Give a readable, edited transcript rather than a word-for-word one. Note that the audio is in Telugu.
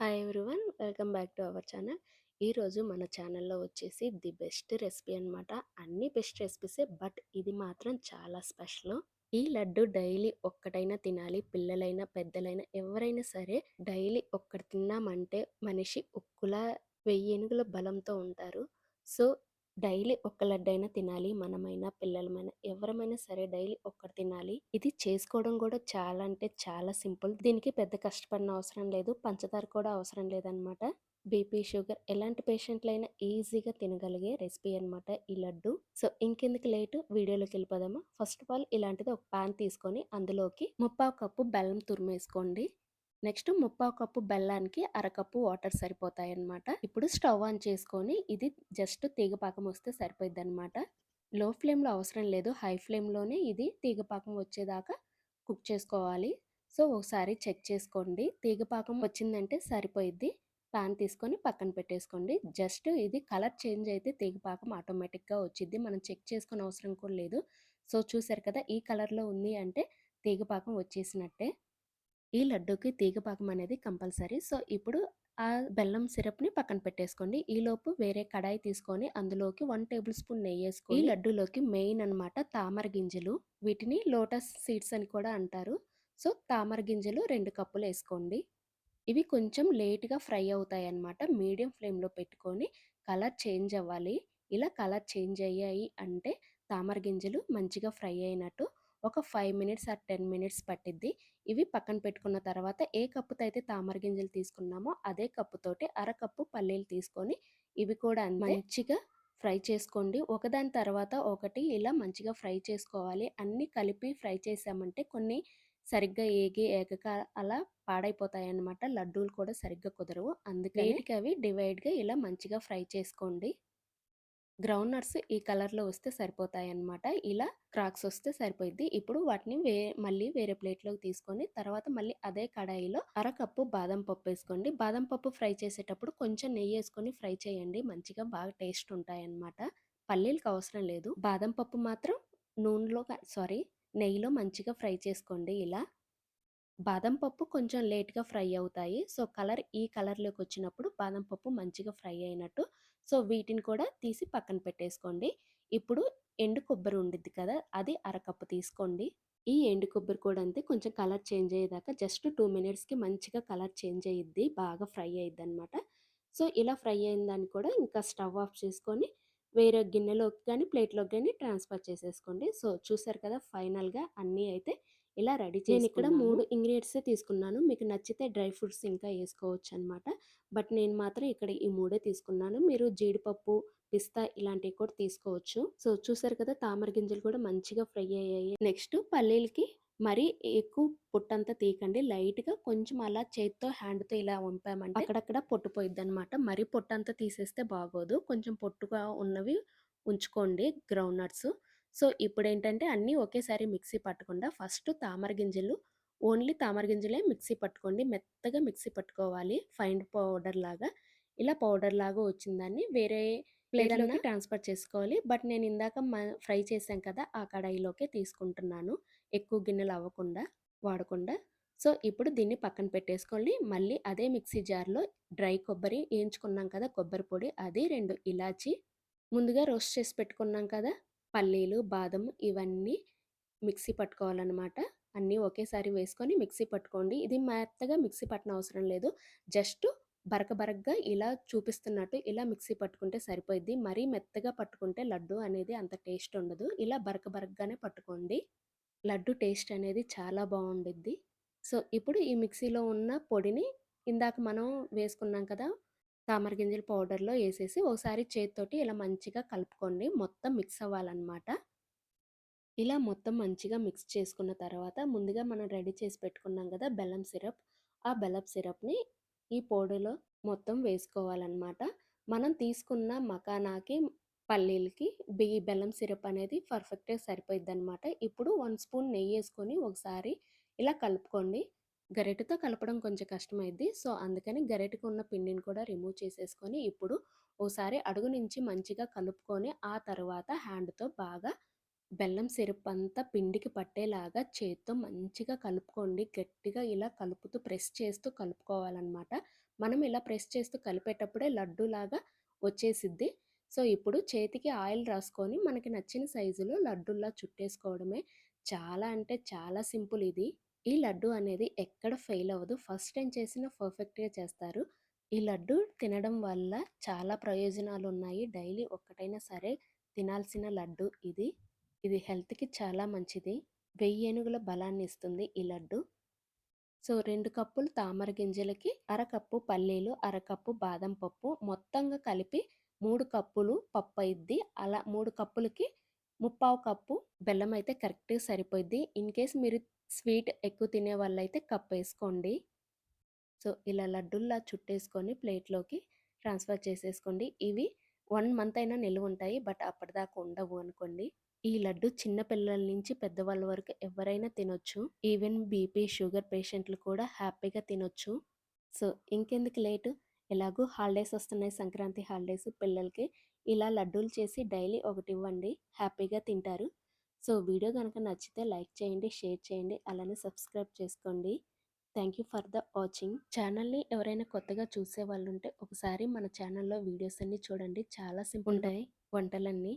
Hi everyone, welcome back to our channel. ఈరోజు మన ఛానల్లో వచ్చేసి ది బెస్ట్ రెసిపీ అనమాట. అన్ని బెస్ట్ రెసిపీసే, బట్ ఇది మాత్రం చాలా స్పెషల్. ఈ లడ్డు డైలీ ఒక్కటైనా తినాలి. పిల్లలైనా పెద్దలైనా ఎవరైనా సరే డైలీ ఒక్కటి తిన్నామంటే మనిషి ఉక్కులా 1000 ఏనుగుల బలంతో ఉంటారు. సో డైలీ ఒక్క లడ్డైనా తినాలి. మనమైనా పిల్లలమైనా ఎవరమైనా సరే డైలీ ఒక్కటి తినాలి. ఇది చేసుకోవడం కూడా చాలా అంటే చాలా సింపుల్. దీనికి పెద్ద కష్టపడిన అవసరం లేదు. పంచదార కూడా అవసరం లేదనమాట. బీపీ, షుగర్ ఎలాంటి పేషెంట్లైనా ఈజీగా తినగలిగే రెసిపీ అనమాట ఈ లడ్డు. సో ఇంకెందుకు లేటు, వీడియోలోకి వెళ్ళిపోదామా. ఫస్ట్ ఆఫ్ ఆల్ ఇలాంటిది ఒక పాన్ తీసుకొని అందులోకి 3/4 కప్పు బెల్లం తురిమేసుకోండి. నెక్స్ట్ 3/4 కప్పు బెల్లానికి అరకప్పు వాటర్ సరిపోతాయన్నమాట. ఇప్పుడు స్టవ్ ఆన్ చేసుకొని ఇది జస్ట్ తీగపాకం వస్తే సరిపోయిద్దనమాట. లో ఫ్లేమ్లో అవసరం లేదు, హై ఫ్లేమ్లోనే ఇది తీగపాకం వచ్చేదాకా కుక్ చేసుకోవాలి. సో ఒకసారి చెక్ చేసుకోండి, తీగపాకం వచ్చిందంటే సరిపోయిద్ది. పాన్ తీసుకొని పక్కన పెట్టేసుకోండి. జస్ట్ ఇది కలర్ చేంజ్ అయితే తీగపాకం ఆటోమేటిక్గా వచ్చిద్ది, మనం చెక్ చేసుకునే అవసరం కూడా లేదు. సో చూసారు కదా, ఈ కలర్లో ఉంది అంటే తీగపాకం వచ్చేసినట్టే. ఈ లడ్డూకి తీగపాకం అనేది కంపల్సరీ. సో ఇప్పుడు ఆ బెల్లం సిరప్ని పక్కన పెట్టేసుకోండి. ఈలోపు వేరే కడాయి తీసుకొని అందులోకి 1 టేబుల్ స్పూన్ నెయ్యి వేసుకోండి. ఈ లడ్డూలోకి మెయిన్ అనమాట తామర గింజలు. వీటిని లోటస్ సీడ్స్ అని కూడా అంటారు. సో తామర గింజలు 2 కప్పులు వేసుకోండి. ఇవి కొంచెం లేట్గా ఫ్రై అవుతాయి అన్నమాట. మీడియం ఫ్లేమ్లో పెట్టుకొని కలర్ చేంజ్ అవ్వాలి. ఇలా కలర్ చేంజ్ అయ్యాయి అంటే తామర గింజలు మంచిగా ఫ్రై అయినట్టు. ఒక 5 మినిట్స్ ఆర్ 10 మినిట్స్ పట్టిద్ది. ఇవి పక్కన పెట్టుకున్న తర్వాత ఏ కప్పుతో అయితే తామర గింజలు తీసుకున్నామో అదే కప్పుతోటి అరకప్పు పల్లీలు తీసుకొని ఇవి కూడా మంచిగా ఫ్రై చేసుకోండి. ఒకదాని తర్వాత ఒకటి ఇలా మంచిగా ఫ్రై చేసుకోవాలి. అన్నీ కలిపి ఫ్రై చేసామంటే కొన్ని సరిగ్గా ఏగక అలా పాడైపోతాయన్నమాట. లడ్డూలు కూడా సరిగ్గా కుదరవు. అందుకని వేటికి అవి డివైడ్గా ఇలా మంచిగా ఫ్రై చేసుకోండి. గ్రౌండ్ నట్స్ ఈ కలర్లో వస్తే సరిపోతాయన్నమాట. ఇలా క్రాక్స్ వస్తే సరిపోయిద్ది. ఇప్పుడు వాటిని మళ్ళీ వేరే ప్లేట్లోకి తీసుకొని తర్వాత మళ్ళీ అదే కడాయిలో అరకప్పు బాదం పప్పు వేసుకోండి. బాదం పప్పు ఫ్రై చేసేటప్పుడు కొంచెం నెయ్యి వేసుకొని ఫ్రై చేయండి, మంచిగా బాగా టేస్ట్ ఉంటాయన్నమాట. పల్లీలకు అవసరం లేదు. బాదం పప్పు మాత్రం నెయ్యిలో మంచిగా ఫ్రై చేసుకోండి. ఇలా బాదం పప్పు కొంచెం లేట్‌గా ఫ్రై అవుతాయి. సో, ఈ కలర్‌లోకి వచ్చినప్పుడు బాదం పప్పు మంచిగా ఫ్రై అయినట్టు. సో, వీటిని కూడా తీసి పక్కన పెట్టేసుకోండి. ఇప్పుడు ఎండు కొబ్బరి ఉండిద్ది కదా, అది అరకప్పు తీసుకోండి. ఈ ఎండు కొబ్బరి కూడా అంతే, కొంచెం కలర్ చేంజ్ అయ్యేదాకా జస్ట్ 2 మినిట్స్‌కి మంచిగా కలర్ చేంజ్ అయ్యిద్ది. బాగా ఫ్రై అయ్యిద్దనమాట. సో, ఇలా ఫ్రై అయిన దాన్ని కూడా ఇంకా స్టవ్ ఆఫ్ చేసుకొని వేరే గిన్నెలోకి గానీ, ప్లేట్‌లోకి గానీ ట్రాన్స్‌ఫర్ చేసేసుకోండి. సో, చూసారు కదా, ఫైనల్‌గా అన్నీ అయితే ఇలా రెడీ నేనిక్కడ 3 ఇంగ్రీడియంట్సే తీసుకున్నాను. మీకు నచ్చితే డ్రై ఫ్రూట్స్ ఇంకా ఏసుకోవచ్చనమాట. బట్ నేను మాత్రం ఇక్కడ ఈ 3 తీసుకున్నాను. మీరు జీడిపప్పు, పిస్తా ఇలాంటివి కూడా తీసుకోవచ్చు. సో చూసారు కదా, తామర గింజలు కూడా మంచిగా ఫ్రై అయ్యాయి. నెక్స్ట్ పల్లీలకి మరీ ఎక్కువ పొట్టంతా తీయకండి. లైట్‌గా కొంచెం అలా చేత్తో, హ్యాండ్‌తో ఇలా వంపామంటే అక్కడక్కడ పొట్టు పోయిద్దనమాట. మరీ పొట్టంతా తీసేస్తే బాగోదు. కొంచెం పొట్టుగా ఉన్నవి ఉంచుకోండి గ్రౌండ్ నట్స్. సో ఇప్పుడేంటంటే అన్నీ ఒకేసారి మిక్సీ పట్టకుండా ఫస్ట్ తామర గింజలు, ఓన్లీ తామర గింజలే మిక్సీ పట్టుకోండి. మెత్తగా మిక్సీ పట్టుకోవాలి, ఫైన్ పౌడర్ లాగా. ఇలా పౌడర్ లాగా వచ్చిన దాన్ని వేరే ప్లేట్‌లోకి ట్రాన్స్‌ఫర్ చేసుకోవాలి. బట్ నేను ఇందాక ఫ్రై చేశాం కదా, ఆ కడాయిలోకే తీసుకుంటున్నాను, ఎక్కువ గిన్నెలు అవ్వకుండా వాడకుండా. సో ఇప్పుడు దీన్ని పక్కన పెట్టేసుకోండి. మళ్ళీ అదే మిక్సీ జార్‌లో డ్రై కొబ్బరి వేయించుకున్నాం కదా, కొబ్బరి పొడి అది, 2 ఇలాచీ, ముందుగా రోస్ట్ చేసి పెట్టుకున్నాం కదా పల్లీలు, బాదం, ఇవన్నీ మిక్సీ పట్టుకోవాలనమాట. అన్నీ ఒకేసారి వేసుకొని మిక్సీ పట్టుకోండి. ఇది మెత్తగా మిక్సీ పట్టనవసరం లేదు. జస్ట్ బరకగా ఇలా చూపిస్తున్నట్టు ఇలా మిక్సీ పట్టుకుంటే సరిపోయిద్ది. మరీ మెత్తగా పట్టుకుంటే లడ్డు అనేది అంత టేస్ట్ ఉండదు. ఇలా బరకగానే పట్టుకోండి. లడ్డు టేస్ట్ అనేది చాలా బావుండిద్ది. సో ఇప్పుడు ఈ మిక్సీలో ఉన్న పొడిని ఇందాక మనం వేసుకున్నాం కదా, తామర గింజల పౌడర్‌లో ఏసేసి ఒకసారి చేత్తోటి ఇలా మంచిగా కలుపుకోండి. మొత్తం మిక్స్ అవ్వాలనమాట. ఇలా మొత్తం మంచిగా మిక్స్ చేసుకున్న తర్వాత ముందుగా మనం రెడీ చేసి పెట్టుకున్నాం కదా బెల్లం సిరప్, ఆ బెల్లపు సిరప్‌ని ఈ పొడిలో మొత్తం వేసుకోవాలనమాట. మనం తీసుకున్న మకానాకి, పల్లీలకి బెల్లం సిరప్ అనేది పర్ఫెక్ట్‌గా సరిపోయిద్దనమాట. ఇప్పుడు 1 స్పూన్ నెయ్యేసుకొని ఒకసారి ఇలా కలుపుకోండి. గరిటెతో కలపడం కొంచెం కష్టమైద్ది. సో అందుకని గరిటెకు ఉన్న పిండిని కూడా రిమూవ్ చేసేసుకొని ఇప్పుడు ఓసారి అడుగు నుంచి మంచిగా కలుపుకొని ఆ తర్వాత హ్యాండ్‌తో బాగా బెల్లం సిరప్ అంతా పిండికి పట్టేలాగా చేత్తో మంచిగా కలుపుకోండి. గట్టిగా ఇలా కలుపుతూ ప్రెస్ చేస్తూ కలుపుకోవాలనమాట. మనం ఇలా ప్రెస్ చేస్తూ కలిపేటప్పుడే లడ్డూలాగా వచ్చేసిద్ది. సో, ఇప్పుడు చేతికి ఆయిల్ రాసుకొని మనకి నచ్చిన సైజులో లడ్డూల్లా చుట్టేసుకోవడమే. చాలా అంటే చాలా సింపుల్ ఇది. ఈ లడ్డు అనేది ఎక్కడ ఫెయిల్ అవ్వదు. ఫస్ట్ టైం చేసినా పర్ఫెక్ట్‌గా చేస్తారు. ఈ లడ్డు తినడం వల్ల చాలా ప్రయోజనాలున్నాయి. డైలీ ఒక్కటైనా సరే తినాల్సిన లడ్డు ఇది. ఇది హెల్త్‌కి చాలా మంచిది. 1000 ఏనుగుల బలాన్నిస్తుంది ఈ లడ్డు. సో, 2 కప్పులు తామర గింజలకి అరకప్పు పల్లీలు, అరకప్పు బాదం పప్పు మొత్తంగా కలిపి 3 కప్పులు పప్పయిద్ది. అలా 3 కప్పులకి ముప్పావు కప్పు బెల్లమయితే కరెక్ట్‌గా సరిపోయిద్ది. ఇన్‌కేస్ మీరు స్వీట్ ఎక్కువ తినేవాళ్ళైతే కప్పేసుకోండి. సో, ఇలా లడ్డూల్లా చుట్టేసుకొని ప్లేట్‌లోకి ట్రాన్స్‌ఫర్ చేసేసుకోండి. ఇవి 1 మంత్ అయినా నిలువుంటాయి. బట్ అప్పటిదాకా ఉండవు అనుకోండి. ఈ లడ్డు చిన్న పిల్లల నుంచి పెద్దవాళ్ళ వరకు ఎవరైనా తినొచ్చు. ఈవెన్ బీపీ, షుగర్ పేషెంట్లు కూడా హ్యాపీగా తినొచ్చు. సో, ఇంకెందుకు లేటు? ఎలాగో హాలిడేస్ వస్తున్నాయి సంక్రాంతి హాలిడేస్ పిల్లలకి. ఇలా లడ్డూలు చేసి డైలీ ఒకటివ్వండి. హ్యాపీగా తింటారు. సో, వీడియో గనక నచ్చితే లైక్ చేయండి, షేర్ చేయండి, అలానే సబ్స్క్రైబ్ చేసుకోండి. Thank you for the watching. ఛానల్‌ని ఎవరైనా కొత్తగా చూసేవాళ్ళుంటే ఒకసారి మన ఛానల్‌లో వీడియోస్ అన్నీ చూడండి. చాలా సింపుల్‌గా ఉంటాయి వంటలన్నీ.